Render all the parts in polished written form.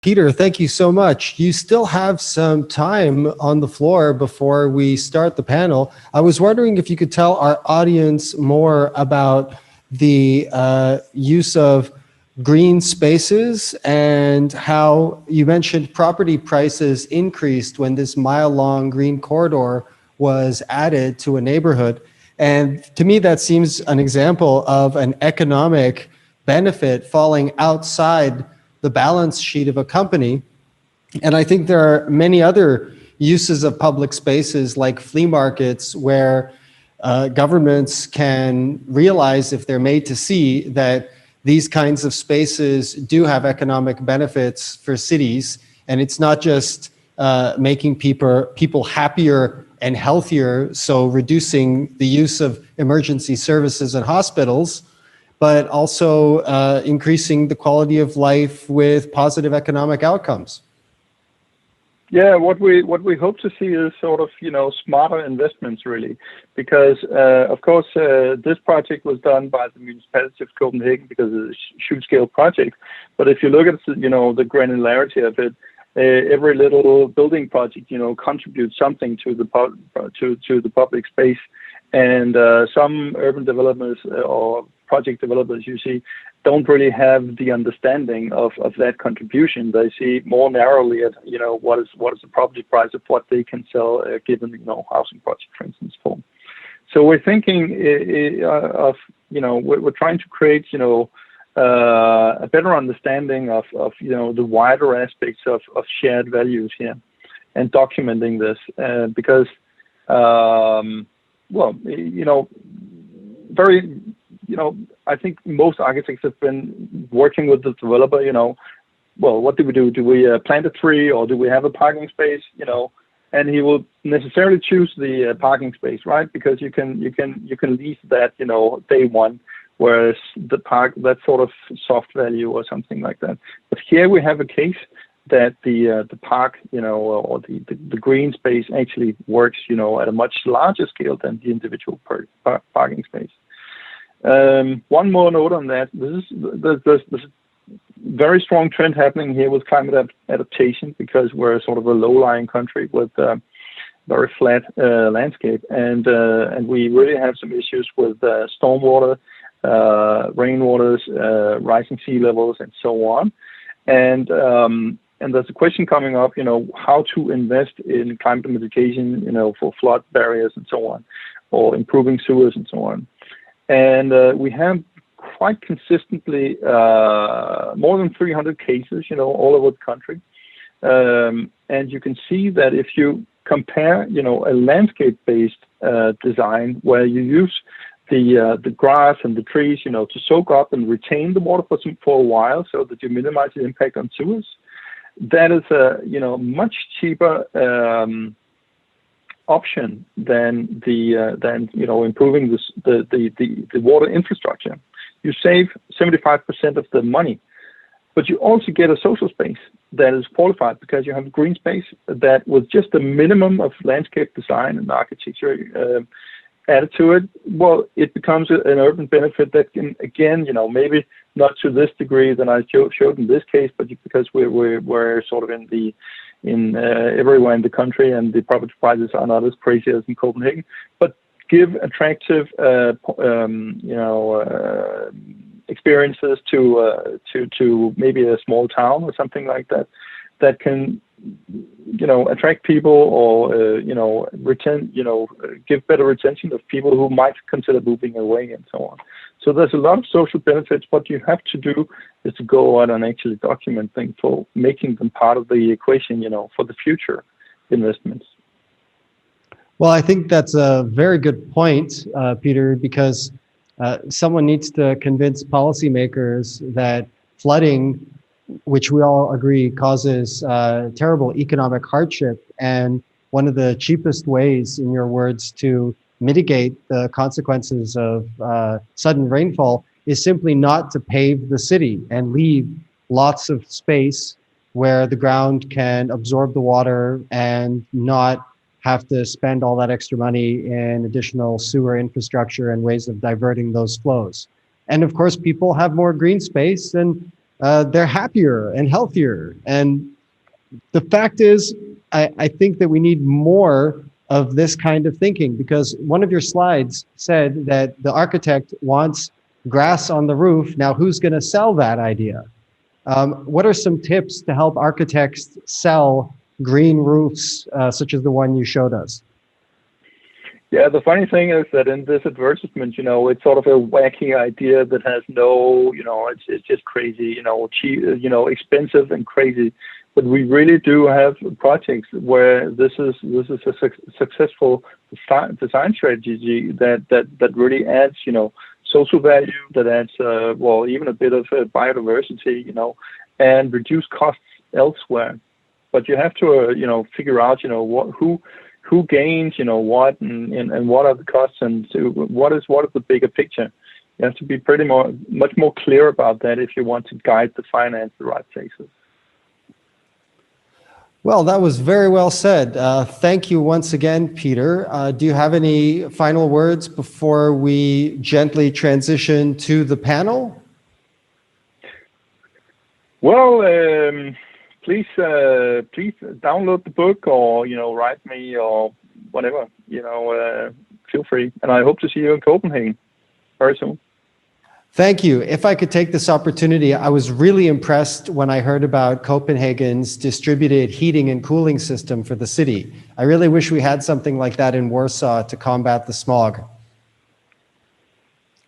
Peter, thank you so much. You still have some time on the floor before we start the panel. I was wondering if you could tell our audience more about the use of green spaces and how you mentioned property prices increased when this mile-long green corridor was added to a neighborhood. And to me, that seems an example of an economic benefit falling outside the balance sheet of a company. And I think there are many other uses of public spaces like flea markets where governments can realize, if they're made to see, that these kinds of spaces do have economic benefits for cities. And it's not just making people happier and healthier, so reducing the use of emergency services and hospitals, but also increasing the quality of life with positive economic outcomes. Yeah, what we hope to see is sort of, smarter investments, really, because of course this project was done by the municipality of Copenhagen because it's a huge-scale project. But if you look at the granularity of it, every little building project contributes something to the public space, and some urban developers or project developers, you see, don't really have the understanding of that contribution. They see more narrowly at what is the property price of what they can sell a given housing project, for instance. So we're thinking of we're trying to create a better understanding of the wider aspects of shared values here, and documenting this because I think most architects have been working with the developer. What do we do? Do we plant a tree, or do we have a parking space? And he will necessarily choose the parking space, right? Because you can lease that day one. Whereas the park, that sort of soft value or something like that. But here we have a case that the park, or the green space actually works, at a much larger scale than the individual parking space. One more note on that: there's a very strong trend happening here with climate adaptation, because we're sort of a low-lying country with very flat landscape, and we really have some issues with stormwater. Rainwaters, rising sea levels, and so on, and there's a question coming up, how to invest in climate mitigation, for flood barriers and so on, or improving sewers and so on. And we have quite consistently more than 300 cases, all over the country, and you can see that if you compare, a landscape-based design where you use the grass and the trees, to soak up and retain the water for a while, so that you minimize the impact on sewers. That is a much cheaper option than improving the water infrastructure. You save 75% of the money, but you also get a social space that is qualified, because you have a green space that, with just a minimum of landscape design and architecture added to it, well, it becomes an urban benefit that can, again, maybe not to this degree than I showed in this case, but because we're sort of in everywhere in the country, and the property prices are not as crazy as in Copenhagen, but give attractive, experiences to maybe a small town or something like that, that can attract people, or give better retention of people who might consider moving away, and so on. So there's a lot of social benefits. What you have to do is to go out and actually document things, for making them part of the equation, for the future investments. Well, I think that's a very good point, Peter, because someone needs to convince policymakers that flooding, which we all agree causes terrible economic hardship, and one of the cheapest ways, in your words, to mitigate the consequences of sudden rainfall is simply not to pave the city and leave lots of space where the ground can absorb the water and not have to spend all that extra money in additional sewer infrastructure and ways of diverting those flows. And of course, people have more green space, and they're happier and healthier. And the fact is, I think that we need more of this kind of thinking, because one of your slides said that the architect wants grass on the roof. Now, who's going to sell that idea? What are some tips to help architects sell green roofs, such as the one you showed us? Yeah, the funny thing is that in this advertisement, it's sort of a wacky idea that has no, it's just crazy, cheap, expensive and crazy. But we really do have projects where this is a successful design strategy that really adds, social value, that adds, even a bit of biodiversity, and reduce costs elsewhere. But you have to, figure out, who gains, what, and what are the costs, and what is the bigger picture. You have to be much more clear about that if you want to guide the finance the right places. Well, that was very well said. Thank you once again, Peter. Do you have any final words before we gently transition to the panel? Well, please download the book, or write me, or whatever. Feel free, and I hope to see you in Copenhagen very soon. Thank you. If I could take this opportunity, I was really impressed when I heard about Copenhagen's distributed heating and cooling system for the city. I really wish we had something like that in Warsaw to combat the smog.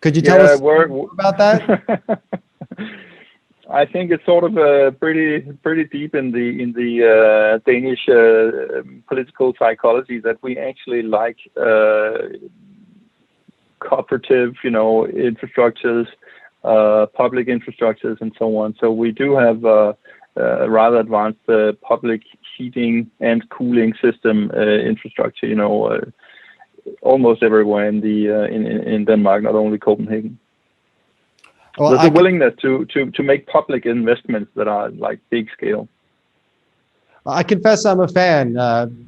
Could you tell us more about that? I think it's sort of pretty deep in the Danish political psychology that we actually like cooperative, infrastructures, public infrastructures, and so on. So we do have rather advanced public heating and cooling system infrastructure, almost everywhere in Denmark, not only Copenhagen. Well, there's a willingness to make public investments that are like big scale. I confess I'm a fan.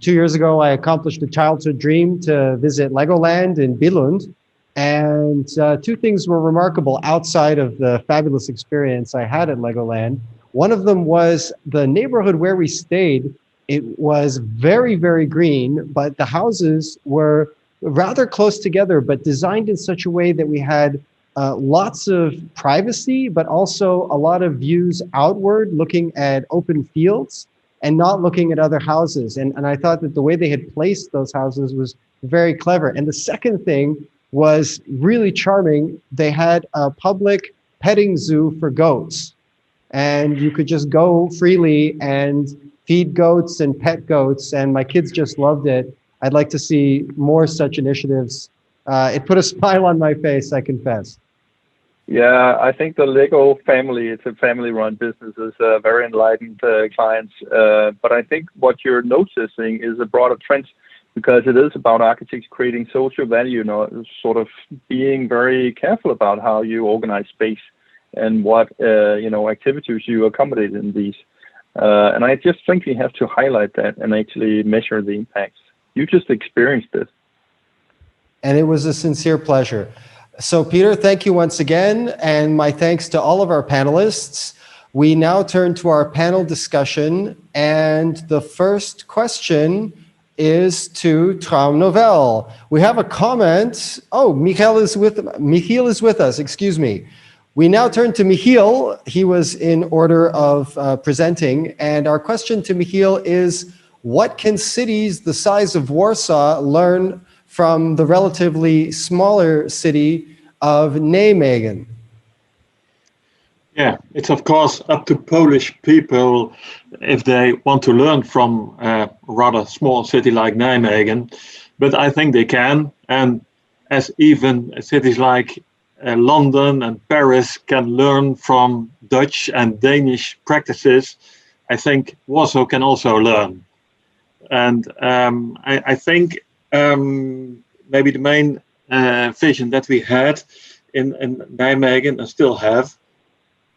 2 years ago, I accomplished a childhood dream to visit Legoland in Beeld. And two things were remarkable outside of the fabulous experience I had at Legoland. One of them was the neighborhood where we stayed. It was very, very green, but the houses were rather close together, but designed in such a way that we had lots of privacy, but also a lot of views outward, looking at open fields and not looking at other houses. And I thought that the way they had placed those houses was very clever. And the second thing was really charming. They had a public petting zoo for goats, and you could just go freely and feed goats and pet goats, and my kids just loved it. I'd like to see more such initiatives. It put a smile on my face, I confess. Yeah, I think the Lego family, it's a family-run business, is very enlightened clients. But I think what you're noticing is a broader trend, because it is about architects creating social value, sort of being very careful about how you organize space and what activities you accommodate in these. And I just think we have to highlight that and actually measure the impacts. You just experienced this. And it was a sincere pleasure. So Peter, thank you once again, and my thanks to all of our panelists. We now turn to our panel discussion, and the first question is to Traumnovelle. We have a comment. Oh, Michiel is with us, excuse me. We now turn to Michiel. He was in order of presenting, and our question to Michiel is, what can cities the size of Warsaw learn from the relatively smaller city of Nijmegen? Yeah, it's of course up to Polish people if they want to learn from a rather small city like Nijmegen, but I think they can. And as even cities like London and Paris can learn from Dutch and Danish practices, I think Warsaw can also learn. And I think maybe the main vision that we had in Nijmegen and still have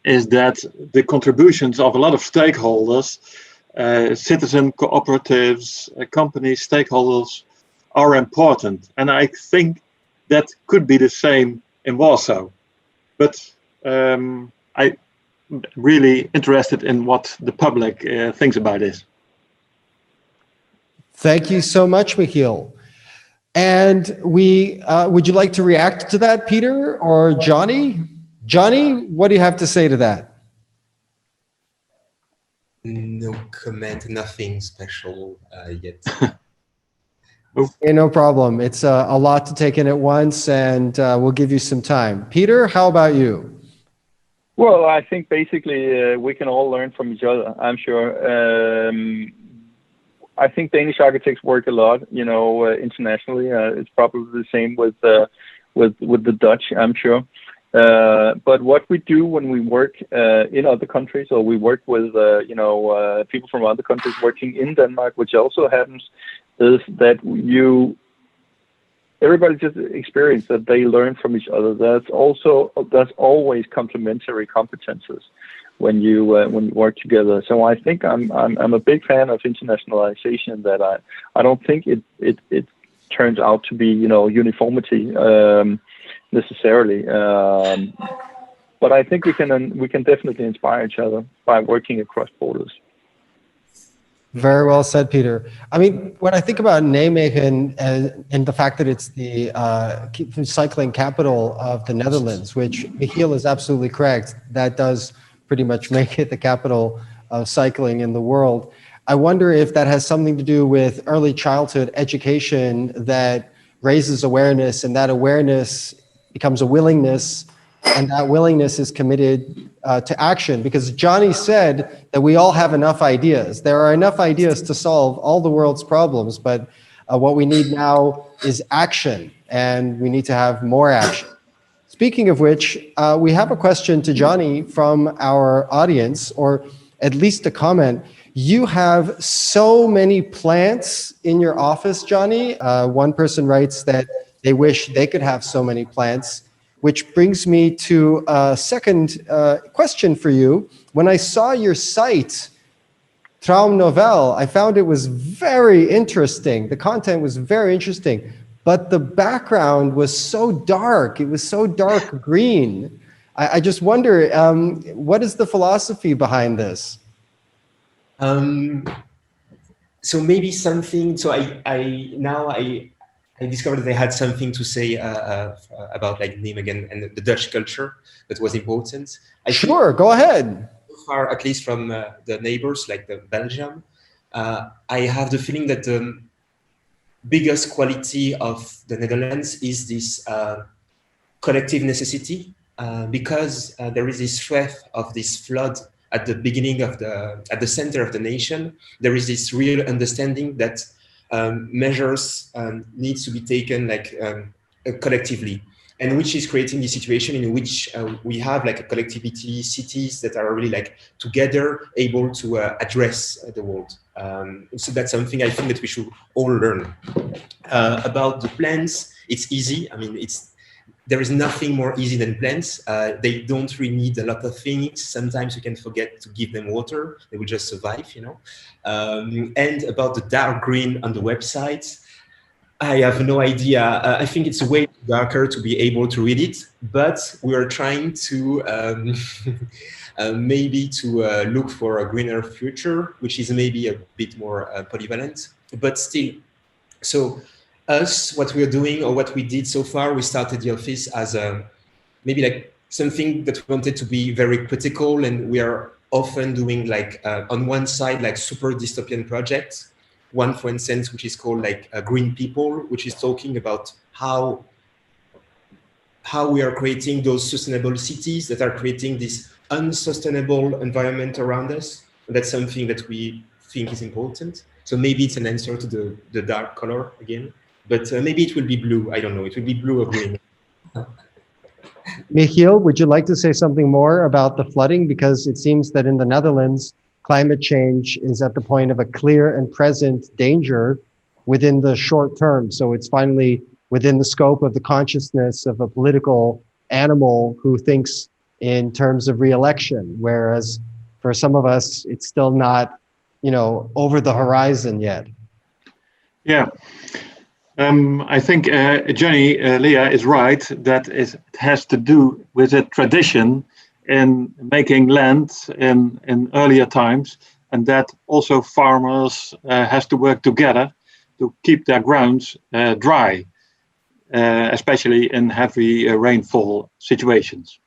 is that the contributions of a lot of stakeholders, citizen cooperatives, companies, stakeholders, are important. And I think that could be the same in Warsaw. But really interested in what the public thinks about this. Thank you so much, Michiel. And would you like to react to that, Peter or Johnny? Johnny, what do you have to say to that? No comment, nothing special yet. Okay, no problem. It's a lot to take in at once, and we'll give you some time. Peter, how about you? Well, I think basically we can all learn from each other, I'm sure. I think Danish architects work a lot, internationally. It's probably the same with the Dutch, I'm sure. But what we do when we work in other countries, or we work with people from other countries working in Denmark, which also happens, is that everybody just experience that they learn from each other. That's always complementary competences when you work together. So I think I'm a big fan of internationalization. That I don't think it turns out to be uniformity necessarily, but I think we can definitely inspire each other by working across borders. Very well said, Peter. I mean, when I think about Nijmegen and the fact that it's the cycling capital of the Netherlands, which Michiel is absolutely correct, that does pretty much make it the capital of cycling in the world. I wonder if that has something to do with early childhood education that raises awareness, and that awareness becomes a willingness, and that willingness is committed to action. Because Johnny said that we all have enough ideas. There are enough ideas to solve all the world's problems, but what we need now is action, and we need to have more action. Speaking of which, we have a question to Johnny from our audience, or at least a comment. You have so many plants in your office, Johnny. One person writes that they wish they could have so many plants, which brings me to a second question for you. When I saw your site, Traumnovelle, I found it was very interesting. The content was very interesting, but the background was so dark. It was so dark green. I just wonder, what is the philosophy behind this? So maybe something. So I discovered they had something to say about like Nijmegen and the Dutch culture that was important. Sure, go ahead. So far, at least from the neighbors, like the Belgium, I have the feeling that the biggest quality of the Netherlands is this collective necessity, because there is this threat of this flood at the beginning of at the center of the nation. There is this real understanding that measures needs to be taken like collectively, and which is creating the situation in which we have like a collectivity, cities that are really like together able to address the world. So that's something I think that we should all learn. About the plants, it's easy. I mean, there is nothing more easy than plants. They don't really need a lot of things. Sometimes you can forget to give them water. They will just survive, And about the dark green on the website, I have no idea. I think it's way too darker to be able to read it, but we are trying to maybe to look for a greener future, which is maybe a bit more polyvalent, but still. So what we are doing, or what we did so far, we started the office as maybe like something that we wanted to be very critical, and we are often doing like on one side like super dystopian projects. One, for instance, which is called like Green People, which is talking about how we are creating those sustainable cities that are creating this unsustainable environment around us. And that's something that we think is important. So maybe it's an answer to the dark color again. But maybe it will be blue. I don't know. It will be blue or green. Michiel, would you like to say something more about the flooding? Because it seems that in the Netherlands, climate change is at the point of a clear and present danger within the short term. So it's finally within the scope of the consciousness of a political animal who thinks in terms of re-election, whereas for some of us, it's still not, over the horizon yet. Yeah. I think Johnny, Leya is right that it has to do with a tradition in making land in earlier times, and that also farmers has to work together to keep their grounds dry, especially in heavy rainfall situations.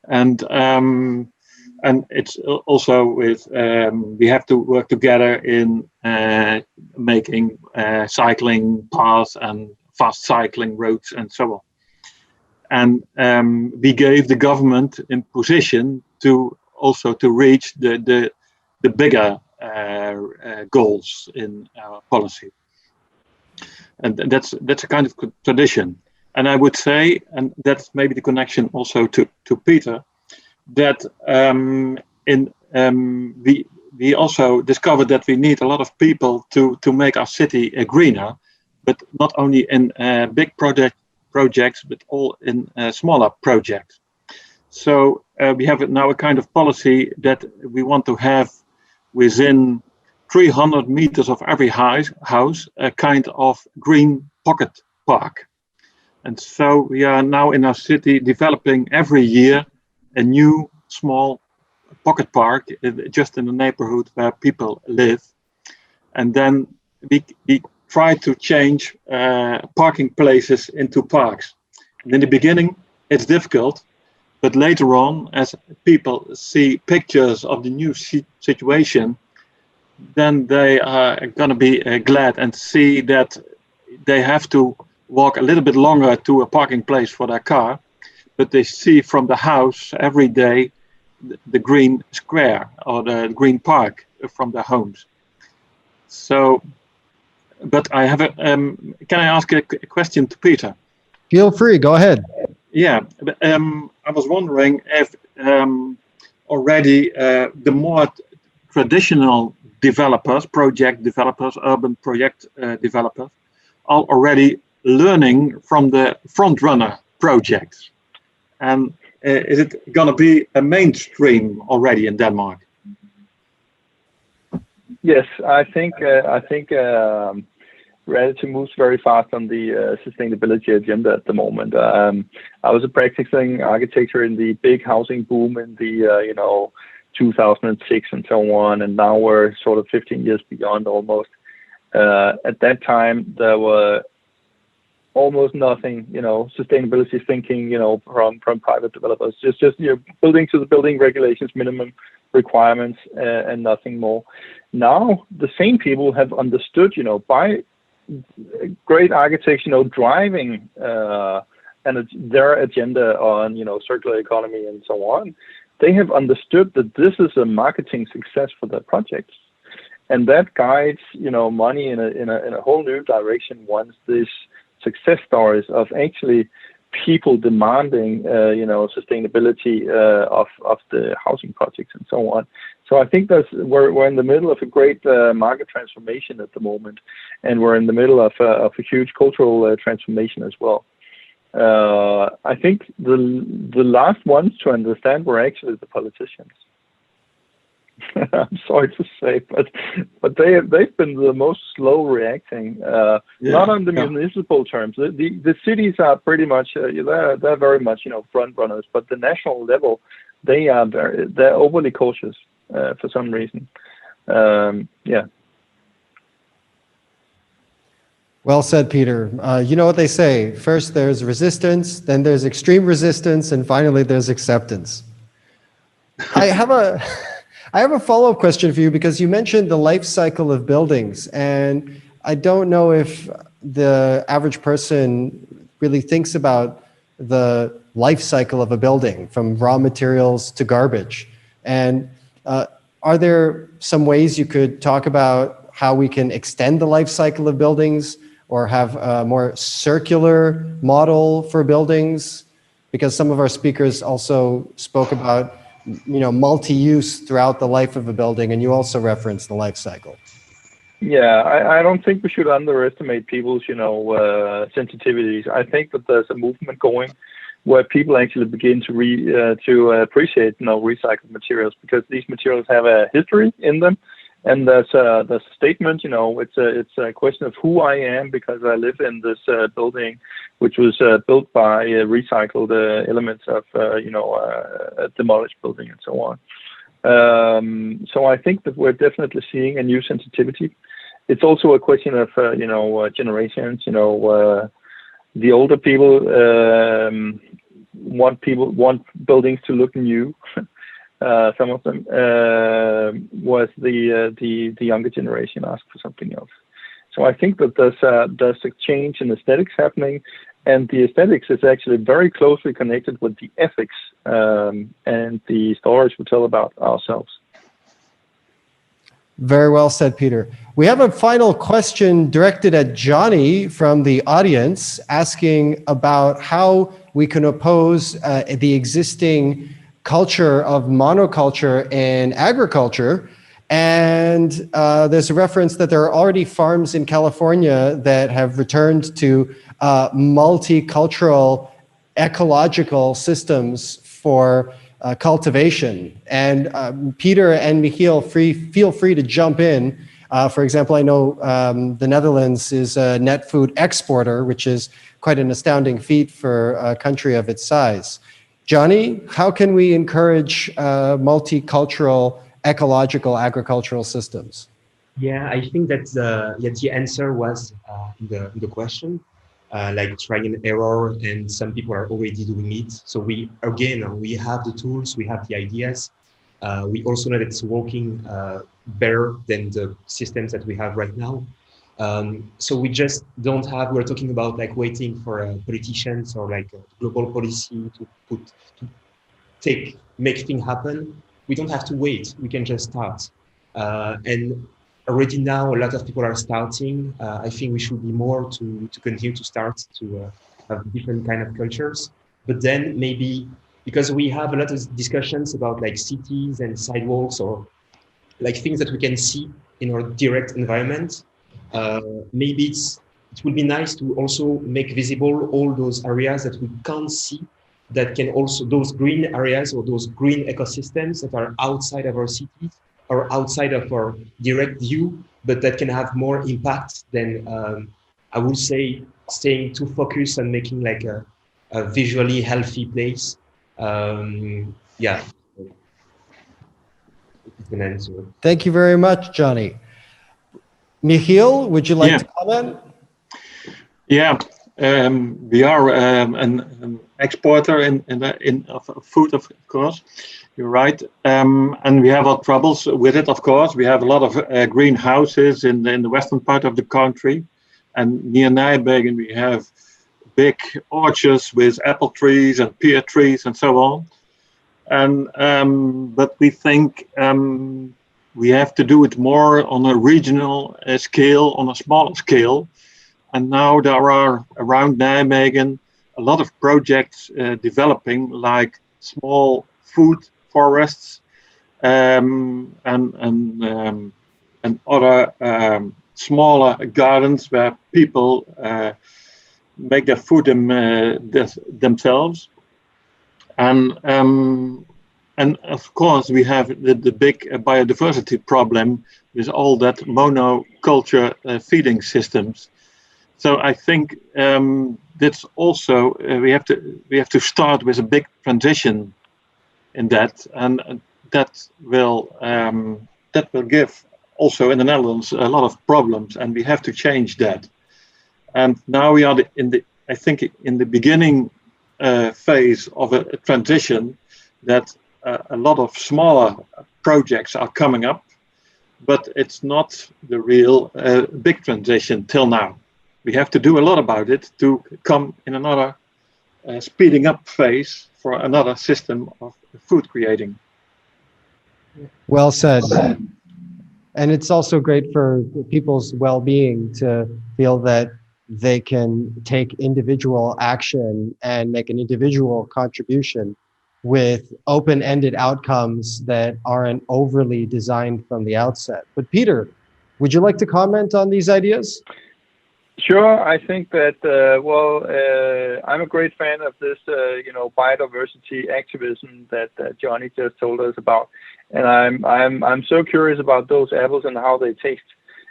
And it's also with we have to work together in making cycling paths and fast cycling roads and so on. And we gave the government in position to also to reach the bigger goals in our policy. And that's a kind of tradition. And I would say, and that's maybe the connection also to Peter, that we also discovered that we need a lot of people to make our city greener, but not only in big projects, but all in smaller projects. So we have now a kind of policy that we want to have within 300 meters of every house a kind of green pocket park. And so we are now in our city developing every year a new small pocket park just in the neighborhood where people live. And then we try to change parking places into parks. And in the beginning, it's difficult, but later on, as people see pictures of the new situation, then they are going to be glad and see that they have to walk a little bit longer to a parking place for their car, but they see from the house every day the green square or the green park from their homes. So, but I have can I ask a question to Peter? Feel free, go ahead. Yeah, I was wondering if already the more traditional developers, project developers, urban project developers, are already learning from the front runner projects. And is it going to be a mainstream already in Denmark? Yes, I think reality moves very fast on the sustainability agenda at the moment. I was practicing architecture in the big housing boom in the 2006 and so on, and now we're sort of 15 years beyond almost. At that time, there were almost nothing, sustainability thinking, from private developers. Just building to the building regulations, minimum requirements, and nothing more. Now the same people have understood, by great architects, driving and their agenda on, circular economy and so on. They have understood that this is a marketing success for their projects, and that guides, money in a whole new direction once this success stories of actually people demanding, sustainability of the housing projects and so on. So I think we're in the middle of a great market transformation at the moment, and we're in the middle of a huge cultural transformation as well. I think the last ones to understand were actually the politicians. I'm sorry to say, but they've been the most slow reacting. Not on the municipal terms. The cities are pretty much they're very much front runners, but the national level they're overly cautious for some reason. Well said, Peter. You know what they say, first there's resistance, then there's extreme resistance, and finally there's acceptance. I have a follow-up question for you, because you mentioned the life cycle of buildings, and I don't know if the average person really thinks about the life cycle of a building, from raw materials to garbage. And are there some ways you could talk about how we can extend the life cycle of buildings, or have a more circular model for buildings? Because some of our speakers also spoke about multi-use throughout the life of a building, and you also referenced the life cycle. Yeah, I don't think we should underestimate people's, sensitivities. I think that there's a movement going where people actually begin to appreciate, recycled materials, because these materials have a history in them, And there's a statement, it's a question of who I am because I live in this building, which was built by recycled elements of, a demolished building and so on. So I think that we're definitely seeing a new sensitivity. It's also a question of, generations. The older people want buildings to look new. Some of them was the younger generation asked for something else. So I think that there's a change in aesthetics happening, and the aesthetics is actually very closely connected with the ethics and the stories we tell about ourselves. Very well said, Peter. We have a final question directed at Johnny from the audience, asking about how we can oppose the existing culture of monoculture in agriculture. And there's a reference that there are already farms in California that have returned to multicultural ecological systems for cultivation. And Peter and Michiel, feel free to jump in. For example, I know the Netherlands is a net food exporter, which is quite an astounding feat for a country of its size. Johnny, how can we encourage multicultural ecological agricultural systems? Yeah, I think that the answer was in the question, like trial and error, and some people are already doing it. So we have the tools, we have the ideas. We also know that it's working better than the systems that we have right now. So we just don't have, we're talking about like waiting for politicians or like global policy to make things happen. We don't have to wait, we can just start. And already now a lot of people are starting. I think we should be more to continue to start to have different kind of cultures. But then maybe, because we have a lot of discussions about like cities and sidewalks or like things that we can see in our direct environment, maybe it would be nice to also make visible all those areas that we can't see, that can also, those green areas or those green ecosystems that are outside of our cities or outside of our direct view, but that can have more impact than, I would say, staying too focused on making like a visually healthy place. Yeah, it's an answer. Thank you very much, Johnny. Michiel, would you like to comment? Yeah, we are an exporter of food, of course. You're right, and we have our troubles with it. Of course, we have a lot of greenhouses in the western part of the country, and near Nijmegen we have big orchards with apple trees and pear trees and so on. And but we think we have to do it more on a regional scale, on a smaller scale. And now there are around Nijmegen a lot of projects developing, like small food forests and other smaller gardens where people make their food themselves. And of course, we have the big biodiversity problem with all that monoculture feeding systems. So I think that's also we have to start with a big transition in that, and that will give also in the Netherlands a lot of problems, and we have to change that. And now we are in the beginning phase of a transition that a lot of smaller projects are coming up, but it's not the real big transition till now. We have to do a lot about it to come in another speeding up phase for another system of food creating. Well said. And it's also great for people's well-being to feel that they can take individual action and make an individual contribution with open-ended outcomes that aren't overly designed from the outset. But Peter, would you like to comment on these ideas? Sure. I think that, I'm a great fan of this, biodiversity activism that Johnny just told us about. and I'm so curious about those apples and how they taste.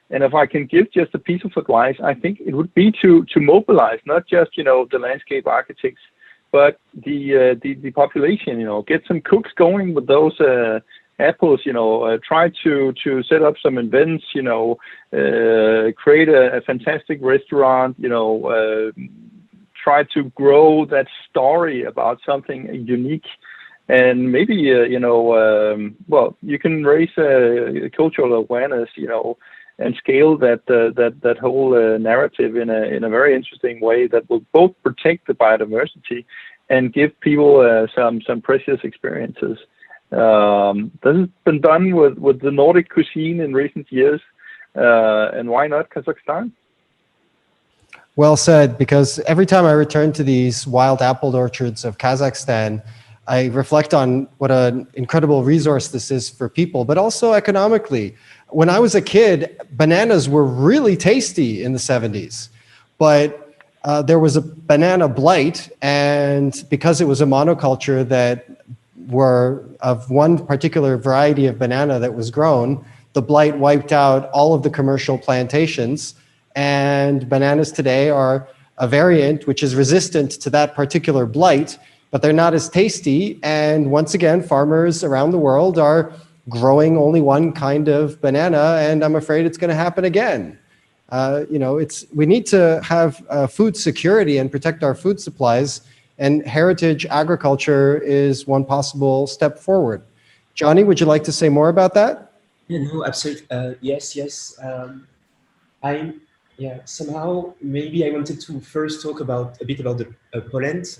And if I can give just a piece of advice, I think it would be to mobilize not just the landscape architects, but the population. Get some cooks going with those apples. Try to set up some events. Create a fantastic restaurant. Try to grow that story about something unique. And maybe you can raise cultural awareness, and scale that whole narrative in a very interesting way that will both protect the biodiversity and give people some precious experiences. This has been done with the Nordic cuisine in recent years, and why not Kazakhstan? Well said, because every time I return to these wild apple orchards of Kazakhstan, I reflect on what an incredible resource this is for people, but also economically. When I was a kid, bananas were really tasty in the 70s, but there was a banana blight, and because it was a monoculture that were of one particular variety of banana that was grown, the blight wiped out all of the commercial plantations, and bananas today are a variant which is resistant to that particular blight, but they're not as tasty. And once again, farmers around the world are growing only one kind of banana, and I'm afraid it's going to happen again. We need to have food security and protect our food supplies, and heritage agriculture is one possible step forward. Johnny, would you like to say more about that? Yeah, no, absolutely. Yes. Somehow maybe I wanted to first talk a bit about the Poland,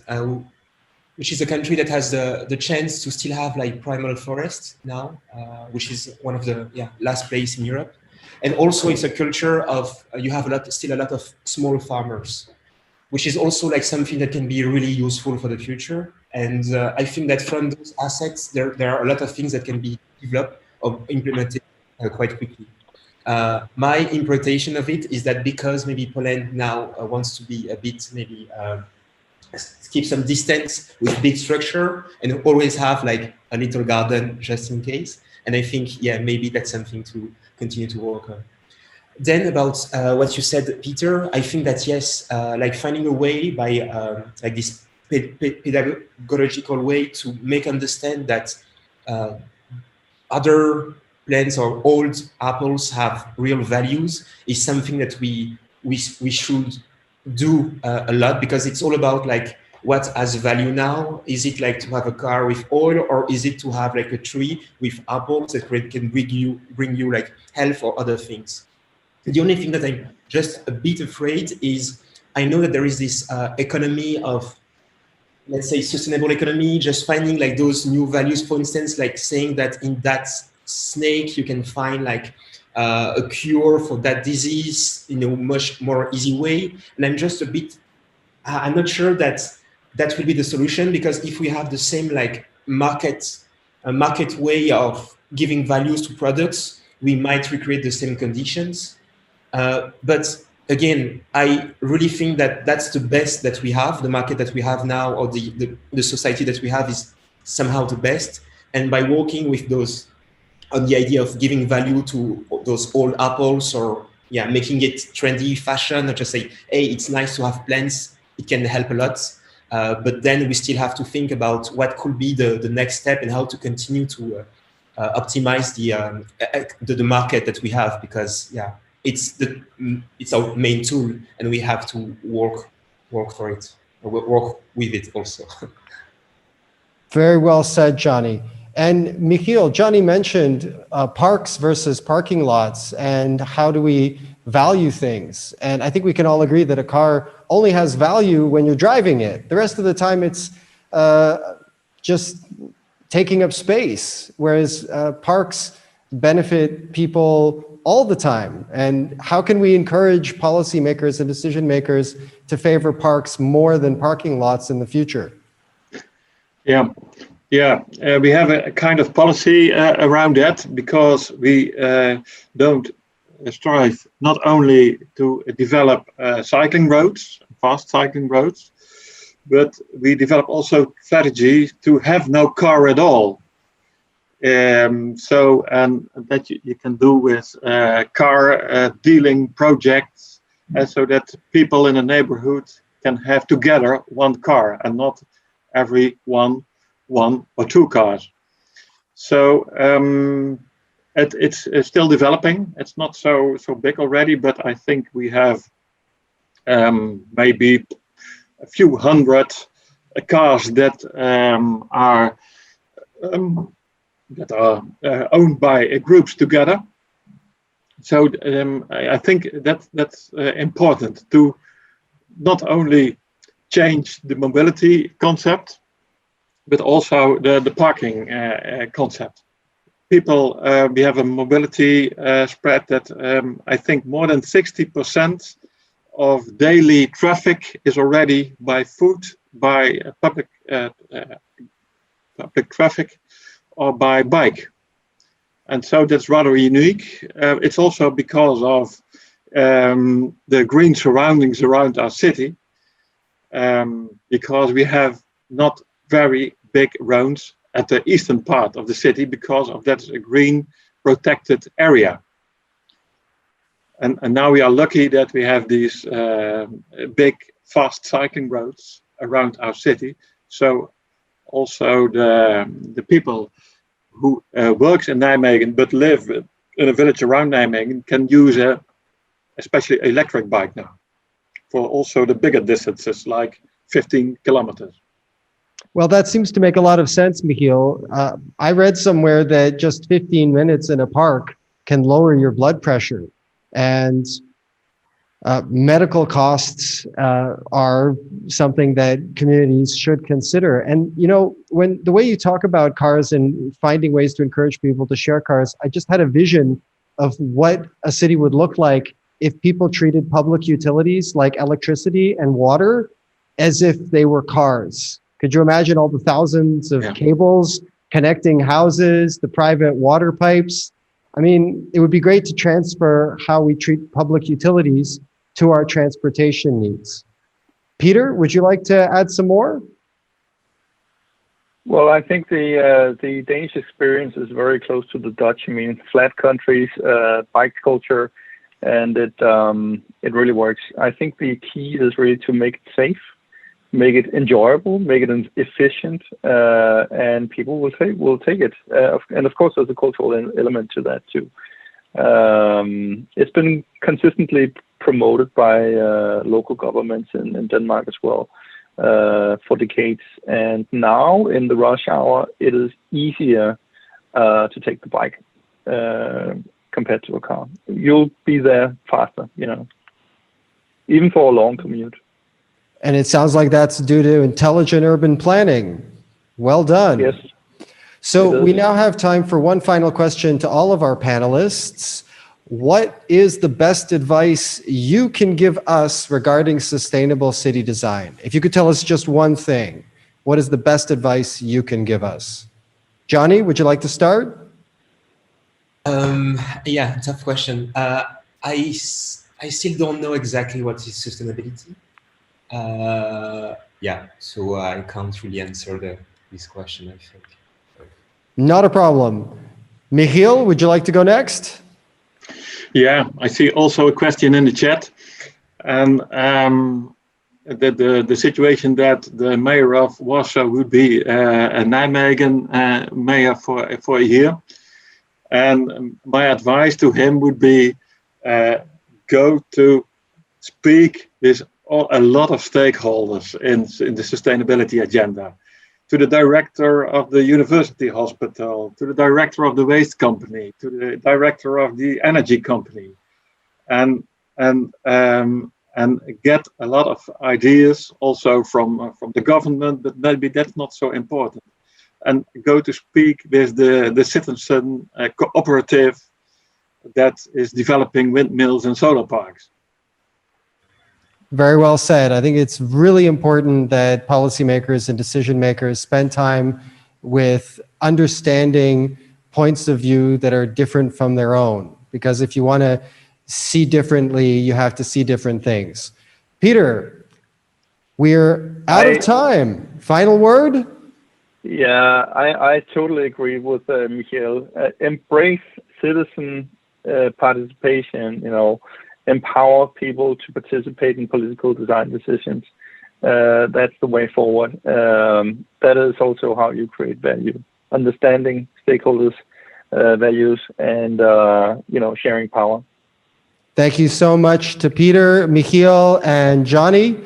which is a country that has the chance to still have like primal forest now, which is one of the last place in Europe. And also it's a culture of, you have still a lot of small farmers, which is also like something that can be really useful for the future. And I think that from those assets, there are a lot of things that can be developed or implemented quite quickly. My interpretation of it is that because maybe Poland now wants to be a bit maybe keep some distance with big structure and always have like a little garden just in case. And I think, maybe that's something to continue to work on. Then about what you said, Peter, I think that yes, like finding a way by like this pedagogical way to make understand that other plants or old apples have real values is something that we should do a lot, because it's all about like what has value now. Is it like to have a car with oil, or is it to have like a tree with apples that can bring you like health or other things? The only thing that I'm just a bit afraid is I know that there is this economy of, let's say, sustainable economy, just finding like those new values, for instance, like saying that in that snake you can find like a cure for that disease in a much more easy way. And I'm just a bit, I'm not sure that that will be the solution, because if we have the same like market way of giving values to products, we might recreate the same conditions. But again, I really think that that's the best that we have. The market that we have now, or the society that we have, is somehow the best. And by working with those, on the idea of giving value to those old apples, or making it trendy fashion, not just say, hey, it's nice to have plants, it can help a lot. But then we still have to think about what could be the next step and how to continue to optimize the market that we have, because it's our main tool, and we have to work for it, or work with it also. Very well said, Johnny. And Michiel, Johnny mentioned parks versus parking lots, and how do we value things? And I think we can all agree that a car only has value when you're driving it. The rest of the time, it's just taking up space, whereas parks benefit people all the time. And how can we encourage policymakers and decision makers to favor parks more than parking lots in the future? We have a kind of policy around that, because we don't strive not only to develop cycling roads, fast cycling roads, but we develop also strategy to have no car at all. And that you can do with car dealing projects, so that people in a neighborhood can have together one car and not every one or two cars. So it's still developing. It's not so big already, but I think we have maybe a few hundred cars that are owned by groups together. So I think that's important to not only change the mobility concept, but also the parking concept. People, we have a mobility spread that I think more than 60% of daily traffic is already by foot, by public traffic, or by bike. And so that's rather unique. It's also because of the green surroundings around our city, because we have not very big roads at the eastern part of the city, because of that green protected area. And now we are lucky that we have these big fast cycling roads around our city. So also the people who works in Nijmegen but live in a village around Nijmegen can use especially electric bike now for also the bigger distances, like 15 kilometers. Well, that seems to make a lot of sense, Michiel. I read somewhere that just 15 minutes in a park can lower your blood pressure, and medical costs are something that communities should consider. And, you know, when the way you talk about cars and finding ways to encourage people to share cars, I just had a vision of what a city would look like if people treated public utilities like electricity and water as if they were cars. Could you imagine all the thousands of cables connecting houses, the private water pipes? I mean, it would be great to transfer how we treat public utilities to our transportation needs. Peter, would you like to add some more? Well, I think the Danish experience is very close to the Dutch. I mean, flat countries, bike culture, and it really works. I think the key is really to make it safe, make it enjoyable, make it efficient, and people will take it. And of course, there's a cultural element to that too. It's been consistently promoted by local governments in Denmark as well for decades. And now in the rush hour, it is easier to take the bike compared to a car. You'll be there faster, you know, even for a long commute. And it sounds like that's due to intelligent urban planning. Well done. Yes. So we now have time for one final question to all of our panelists. What is the best advice you can give us regarding sustainable city design? If you could tell us just one thing, what is the best advice you can give us? Johnny, would you like to start? Yeah, tough question. I still don't know exactly what is sustainability. Yeah, so I can't really answer this question, I think. Not a problem. Michiel, would you like to go next? Yeah, I see also a question in the chat. And the situation that the mayor of Warsaw would be a Nijmegen mayor for a year. And my advice to him would be go to speak with a lot of stakeholders in the sustainability agenda. To the director of the university hospital, to the director of the waste company, to the director of the energy company, and get a lot of ideas also from the government, but maybe that's not so important. And go to speak with the citizen cooperative that is developing windmills and solar parks. Very well said. I think it's really important that policymakers and decision makers spend time with understanding points of view that are different from their own. Because if you want to see differently, you have to see different things. Peter, we're out of time. Final word? Yeah, I totally agree with Michiel. Embrace citizen participation, empower people to participate in political design decisions. That's the way forward. That is also how you create value. Understanding stakeholders' values and, sharing power. Thank you so much to Peter, Michiel, and Johnny.